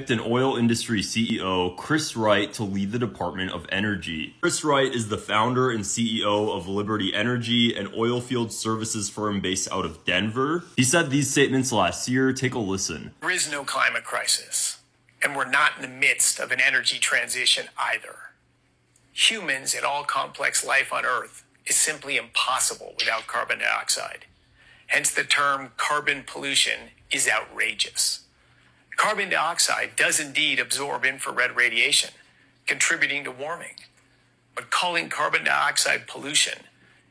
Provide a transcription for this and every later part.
picked an oil industry CEO, Chris Wright, to lead the Department of Energy. Chris Wright is the founder and CEO of Liberty Energy, an oil field services firm based out of Denver. He said these statements last year. Take a listen. There is no climate crisis, and we're not in the midst of an energy transition either. Humans and all complex life on Earth is simply impossible without carbon dioxide. Hence the term carbon pollution is outrageous. Carbon dioxide does indeed absorb infrared radiation, contributing to warming. But calling carbon dioxide pollution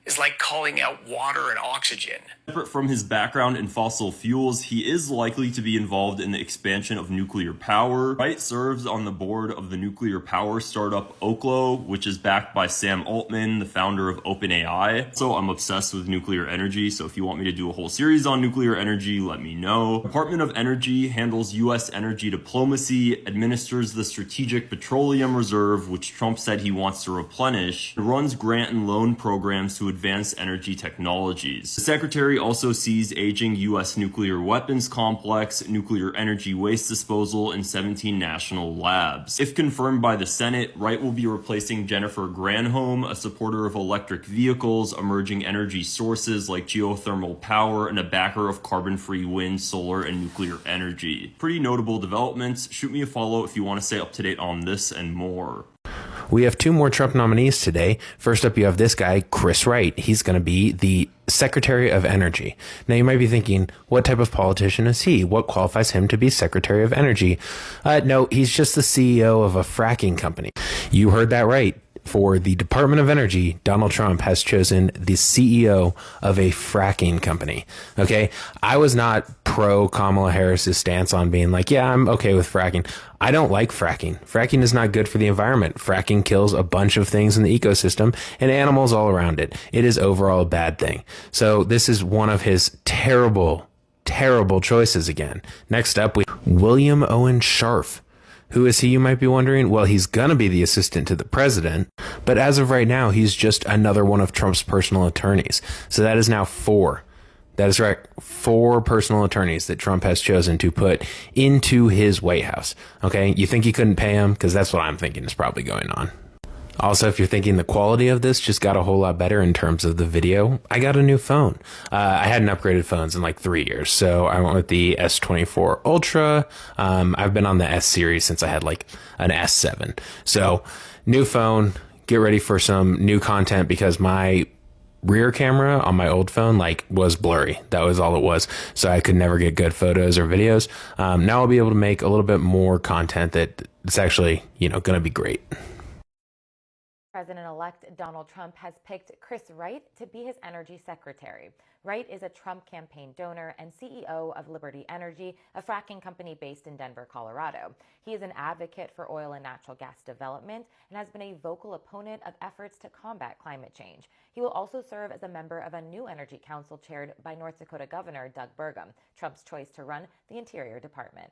is like calling out water and oxygen. Separate from his background in fossil fuels, he is likely to be involved in the expansion of nuclear power. Wright serves on the board of the nuclear power startup Oklo, which is backed by Sam Altman, the founder of OpenAI. So I'm obsessed with nuclear energy, so if you want me to do a whole series on nuclear energy, let me know. Department of Energy handles U.S. energy diplomacy, administers the Strategic Petroleum Reserve, which Trump said he wants to replenish, and runs grant and loan programs to advanced energy technologies. The secretary also sees aging U.S. nuclear weapons complex, nuclear energy waste disposal, and 17 national labs. If confirmed by the Senate, Wright will be replacing Jennifer Granholm, a supporter of electric vehicles, emerging energy sources like geothermal power, and a backer of carbon-free wind, solar, and nuclear energy. Pretty notable developments. Shoot me a follow if you want to stay up to date on this and more. We have two more Trump nominees today. First up, you have this guy, Chris Wright. He's going to be the Secretary of Energy. Now, you might be thinking, what type of politician is he? What qualifies him to be Secretary of Energy? No, he's just the CEO of a fracking company. You heard that right. For the Department of Energy, Donald Trump has chosen the CEO of a fracking company. Okay. I was not pro Kamala Harris's stance on being like, yeah, I'm okay with fracking. I don't like fracking. Fracking is not good for the environment. Fracking kills a bunch of things in the ecosystem and animals all around it. It is overall a bad thing. So this is one of his terrible choices again. Next up, we William Owen Scharf. Who is he, you might be wondering? Well, he's going to be the assistant to the president, but as of right now, he's just another one of Trump's personal attorneys. So that is now 4. That is right. 4 personal attorneys that Trump has chosen to put into his White House. Okay. You think he couldn't pay him? Because that's what I'm thinking is probably going on. Also, if you're thinking the quality of this just got a whole lot better in terms of the video, I got a new phone. I hadn't upgraded phones in like 3 years, so I went with the S24 Ultra. I've been on the S series since I had like an S7. So, new phone, get ready for some new content because my rear camera on my old phone was blurry. That was all it was. So I could never get good photos or videos. Now I'll be able to make a little bit more content that it's actually, going to be great. President-elect Donald Trump has picked Chris Wright to be his energy secretary. Wright is a Trump campaign donor and CEO of Liberty Energy, a fracking company based in Denver, Colorado. He is an advocate for oil and natural gas development and has been a vocal opponent of efforts to combat climate change. He will also serve as a member of a new energy council chaired by North Dakota Governor Doug Burgum, Trump's choice to run the Interior Department.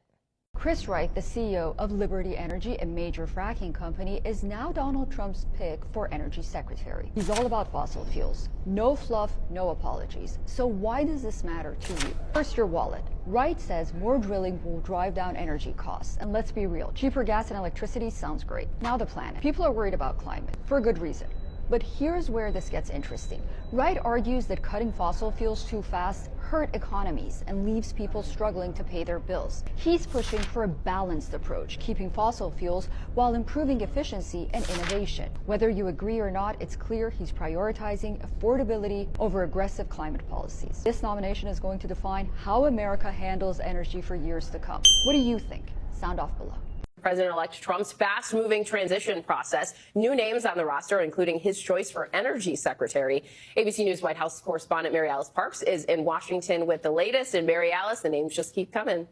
Chris Wright, the CEO of Liberty Energy, a major fracking company, is now Donald Trump's pick for energy secretary. He's all about fossil fuels. No fluff, no apologies. So why does this matter to you? First, your wallet. Wright says more drilling will drive down energy costs. And let's be real, cheaper gas and electricity sounds great. Now the planet. People are worried about climate, for good reason. But here's where this gets interesting. Wright argues that cutting fossil fuels too fast hurt economies and leaves people struggling to pay their bills. He's pushing for a balanced approach, keeping fossil fuels while improving efficiency and innovation. Whether you agree or not, it's clear he's prioritizing affordability over aggressive climate policies. This nomination is going to define how America handles energy for years to come. What do you think? Sound off below. President-elect Trump's fast-moving transition process. New names on the roster, including his choice for energy secretary. ABC News White House correspondent Mary Alice Parks is in Washington with the latest. And Mary Alice, the names just keep coming.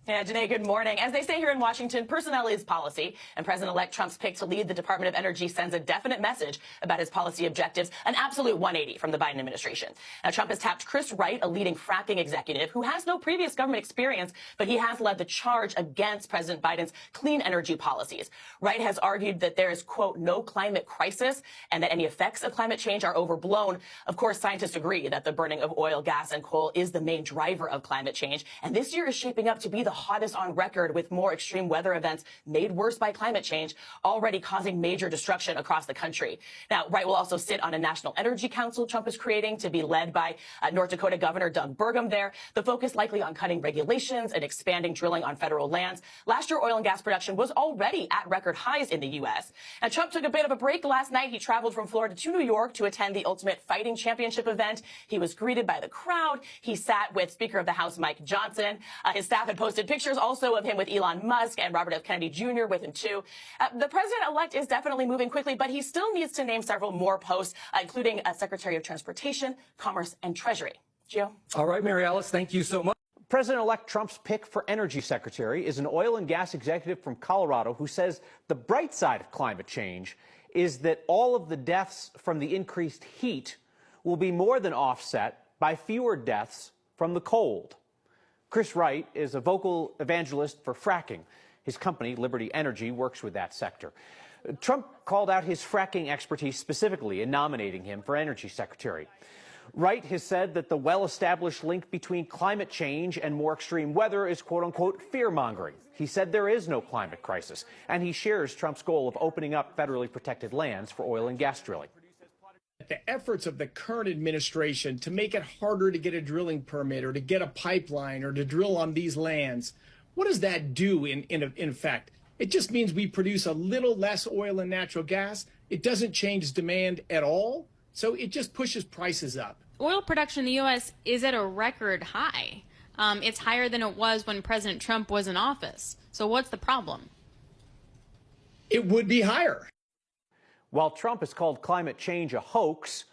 Yeah, Janae, good morning. As they say here in Washington, personnel is policy, and President-elect Trump's pick to lead the Department of Energy sends a definite message about his policy objectives, an absolute 180 from the Biden administration. Now, Trump has tapped Chris Wright, a leading fracking executive who has no previous government experience, but he has led the charge against President Biden's clean energy policies. Wright has argued that there is, quote, no climate crisis and that any effects of climate change are overblown. Of course, scientists agree that the burning of oil, gas, and coal is the main driver of climate change, and this year is shaping up to be the hottest on record, with more extreme weather events made worse by climate change already causing major destruction across the country. Now, Wright will also sit on a National Energy Council Trump is creating to be led by North Dakota Governor Doug Burgum there. The focus likely on cutting regulations and expanding drilling on federal lands. Last year, oil and gas production was already at record highs in the U.S. And Trump took a bit of a break last night. He traveled from Florida to New York to attend the Ultimate Fighting Championship event. He was greeted by the crowd. He sat with Speaker of the House Mike Johnson. His staff had posted pictures also of him with Elon Musk and Robert F. Kennedy Jr. with him too. The president-elect is definitely moving quickly, but he still needs to name several more posts, including Secretary of Transportation, Commerce, and Treasury. Gio? All right, Mary Alice, thank you so much. President-elect Trump's pick for energy secretary is an oil and gas executive from Colorado who says the bright side of climate change is that all of the deaths from the increased heat will be more than offset by fewer deaths from the cold. Chris Wright is a vocal evangelist for fracking. His company, Liberty Energy, works with that sector. Trump called out his fracking expertise specifically in nominating him for energy secretary. Wright has said that the well-established link between climate change and more extreme weather is quote-unquote fear-mongering. He said there is no climate crisis, and he shares Trump's goal of opening up federally protected lands for oil and gas drilling. The efforts of the current administration to make it harder to get a drilling permit or to get a pipeline or to drill on these lands, what does that do in effect? It just means we produce a little less oil and natural gas. It doesn't change demand at all. So it just pushes prices up. Oil production in the U.S. is at a record high. It's higher than it was when President Trump was in office. So what's the problem? It would be higher. While Trump has called climate change a hoax,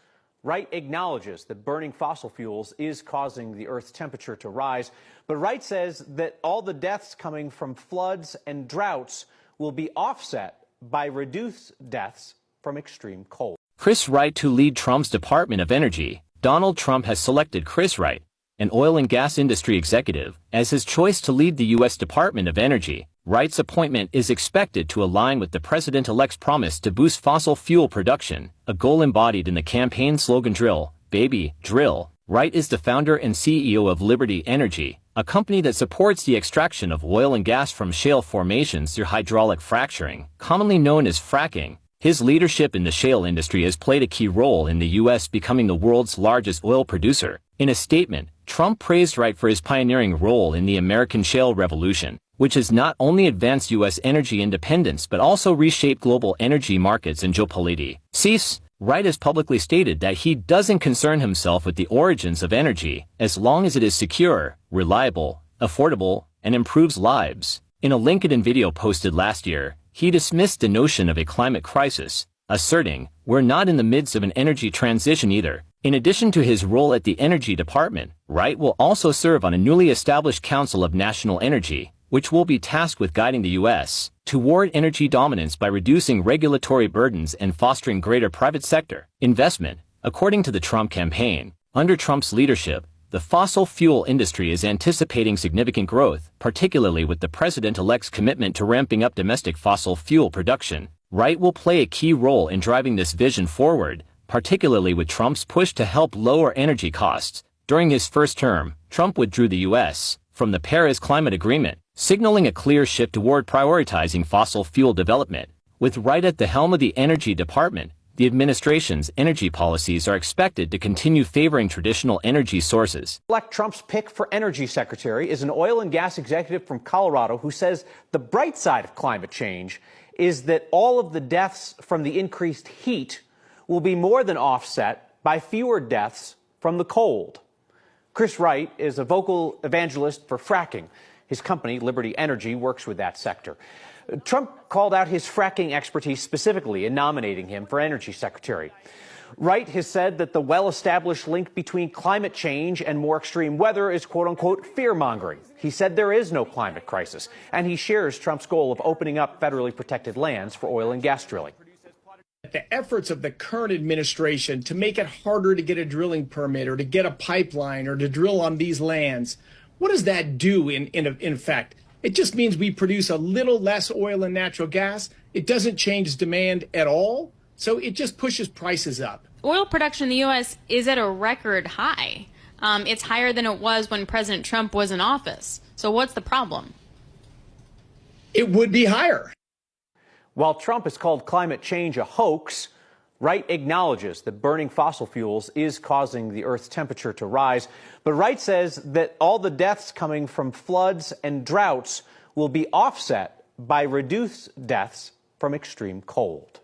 Wright acknowledges that burning fossil fuels is causing the Earth's temperature to rise. But Wright says that all the deaths coming from floods and droughts will be offset by reduced deaths from extreme cold. Chris Wright to lead Trump's Department of Energy. Donald Trump has selected Chris Wright, an oil and gas industry executive, as his choice to lead the U.S. Department of Energy. Wright's appointment is expected to align with the president-elect's promise to boost fossil fuel production, a goal embodied in the campaign slogan "Drill, Baby, Drill." Wright is the founder and CEO of Liberty Energy, a company that supports the extraction of oil and gas from shale formations through hydraulic fracturing, commonly known as fracking. His leadership in the shale industry has played a key role in the U.S. becoming the world's largest oil producer. In a statement, Trump praised Wright for his pioneering role in the American shale revolution, which has not only advanced U.S. energy independence but also reshaped global energy markets and geopolitics. Wright has publicly stated that he doesn't concern himself with the origins of energy as long as it is secure, reliable, affordable, and improves lives. In a LinkedIn video posted last year, he dismissed the notion of a climate crisis, asserting, "We're not in the midst of an energy transition either." In addition to his role at the Energy Department, Wright will also serve on a newly established Council of National Energy, which will be tasked with guiding the U.S. toward energy dominance by reducing regulatory burdens and fostering greater private sector investment. According to the Trump campaign, under Trump's leadership, the fossil fuel industry is anticipating significant growth, particularly with the president-elect's commitment to ramping up domestic fossil fuel production. Wright will play a key role in driving this vision forward, particularly with Trump's push to help lower energy costs. During his first term, Trump withdrew the U.S. from the Paris Climate Agreement, signaling a clear shift toward prioritizing fossil fuel development. With Wright at the helm of the Energy Department, the administration's energy policies are expected to continue favoring traditional energy sources. Elect Trump's pick for energy secretary is an oil and gas executive from Colorado who says the bright side of climate change is that all of the deaths from the increased heat will be more than offset by fewer deaths from the cold. Chris Wright is a vocal evangelist for fracking. His company, Liberty Energy, works with that sector. Trump called out his fracking expertise specifically in nominating him for energy secretary. Wright has said that the well-established link between climate change and more extreme weather is quote-unquote fear-mongering. He said there is no climate crisis, and he shares Trump's goal of opening up federally protected lands for oil and gas drilling. The efforts of the current administration to make it harder to get a drilling permit or to get a pipeline or to drill on these lands, what does that do in effect? It just means we produce a little less oil and natural gas. It doesn't change demand at all. So it just pushes prices up. Oil production in the U.S. is at a record high. It's higher than it was when President Trump was in office. So what's the problem? It would be higher. While Trump has called climate change a hoax, Wright acknowledges that burning fossil fuels is causing the Earth's temperature to rise. But Wright says that all the deaths coming from floods and droughts will be offset by reduced deaths from extreme cold.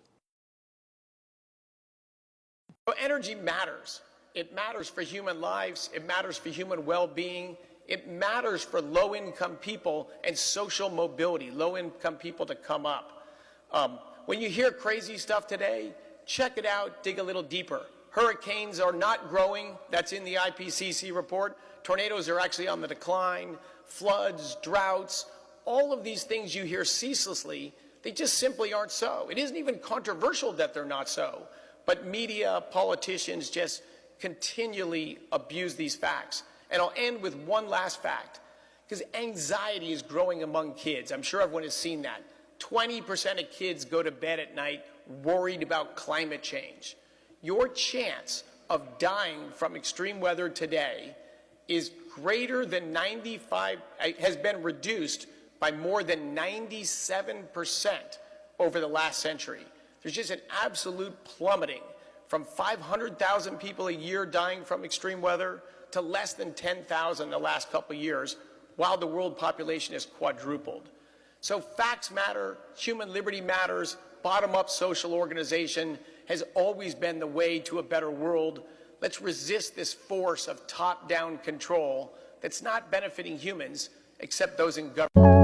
Energy matters. It matters for human lives. It matters for human well-being. It matters for low-income people and social mobility, low-income people to come up. When you hear crazy stuff today, check it out, dig a little deeper. Hurricanes are not growing. That's in the IPCC report. Tornadoes are actually on the decline. Floods, droughts, all of these things you hear ceaselessly, they just simply aren't so. It isn't even controversial that they're not so. But media, politicians just continually abuse these facts. And I'll end with one last fact, because anxiety is growing among kids. I'm sure everyone has seen that. 20% of kids go to bed at night worried about climate change. Your chance of dying from extreme weather today is greater than 95, has been reduced by more than 97% over the last century. There's just an absolute plummeting from 500,000 people a year dying from extreme weather to less than 10,000 the last couple of years, while the world population has quadrupled. So facts matter, human liberty matters, bottom-up social organization has always been the way to a better world. Let's resist this force of top-down control that's not benefiting humans except those in government.